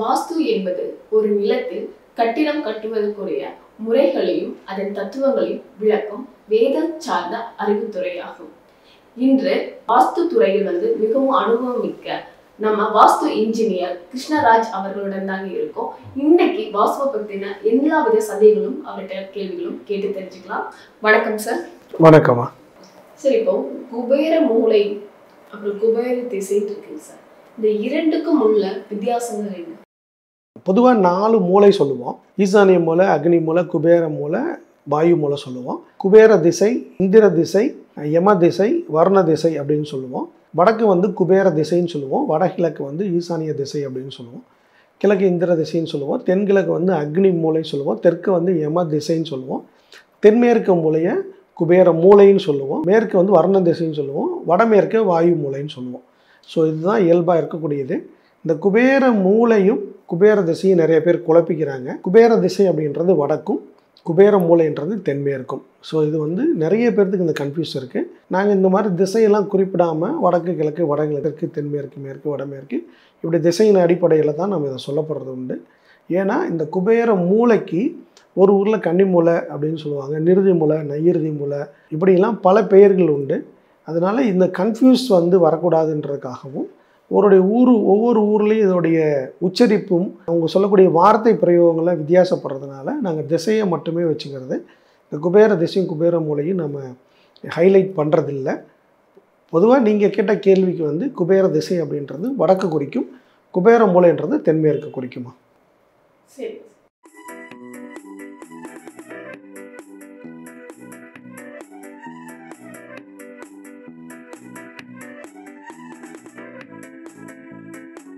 வாஸ்து என்பது ஒரு நிலத்தில் கட்டிடம் கட்டுவதற்குரிய முறைகளையும் அதன் தத்துவங்களையும் விளக்கும் வேதம் சார்ந்த அறிவுத்துறையாகும். இன்று வாஸ்து துறையில் மிகவும் அனுபவம் மிக்க நம்ம வாஸ்து இன்ஜினியர் கிருஷ்ணராஜ் அவர்களுடன் தாங்க இருக்கோம். இன்னைக்கு வாஸ்துவை பற்றின எல்லா வித சந்தேகங்களும் அவர்கிட்ட கேள்விகளும் கேட்டு தெரிஞ்சுக்கலாம். வணக்கம் சார். வணக்கம்மா. சார், இப்போ குபேர மூலை அப்புறம் குபேர திசை இருக்குங்க சார், இந்த இரண்டுக்கும் உள்ள வித்தியாசங்கள் என்ன? பொதுவாக 4 மூலை சொல்லுவோம். ஈசானிய மூலை, அக்னி மூலை, குபேர மூலை, வாயு மூலை சொல்லுவோம். குபேர திசை, இந்திர திசை, யம திசை, வர்ண திசை அப்படின்னு சொல்லுவோம். வடக்கு குபேர திசைன்னு சொல்லுவோம். வடகிழக்கு ஈசானிய திசை அப்படின்னு சொல்லுவோம். கிழக்கு இந்திர திசைன்னு சொல்லுவோம். தென்கிழக்கு அக்னி மூலை சொல்லுவோம். தெற்கு யம திசைன்னு சொல்லுவோம். தென்மேற்கு மூலையை குபேர மூலைன்னு சொல்லுவோம். மேற்கு வர்ண திசைன்னு சொல்லுவோம். வடமேற்கு வாயு மூலைன்னு சொல்லுவோம். ஸோ இதுதான் இயல்பாக இருக்கக்கூடியது. இந்த குபேர மூலையும் குபேர திசையும் நிறைய பேர் குழப்பிக்கிறாங்க. குபேர திசை அப்படின்றது வடக்கும், குபேர மூலைன்றது தென்மேற்கும். ஸோ இது நிறைய பேர்த்துக்கு இந்த கன்ஃபியூஸ் இருக்குது. நாங்கள் இந்த மாதிரி திசையெல்லாம் குறிப்பிடாமல் வடக்கு கிழக்கு, வடகிழக்கு, தென்மேற்கு, மேற்கு, வடமேற்கு இப்படி திசையின் அடிப்படையில் தான் நம்ம இதை சொல்லப்படுறது உண்டு. ஏன்னா இந்த குபேர மூலைக்கு ஒரு ஊரில் கன்னி மூலை அப்படின்னு சொல்லுவாங்க, நிருதி மூலை, நைருதி மூலை, இப்படிலாம் பல பெயர்கள் உண்டு. அதனால் இந்த கன்ஃபியூஸ் வரக்கூடாதுன்றதுக்காகவும் ஒவ்வொரு ஊர்லேயும் இதோடைய உச்சரிப்பும் அவங்க சொல்லக்கூடிய வார்த்தை பிரயோகங்களை வித்தியாசப்படுறதுனால நாங்கள் திசையை மட்டுமே வச்சுக்கிறது. இந்த குபேர திசையும் குபேர மூலையும் நம்ம ஹைலைட் பண்ணுறதில்ல. பொதுவாக நீங்கள் கேட்ட கேள்விக்கு குபேர திசை அப்படின்றது வடக்கு குறிக்கும், குபேர மூலைன்றது தென்மேற்கு குறிக்குமா. சரி.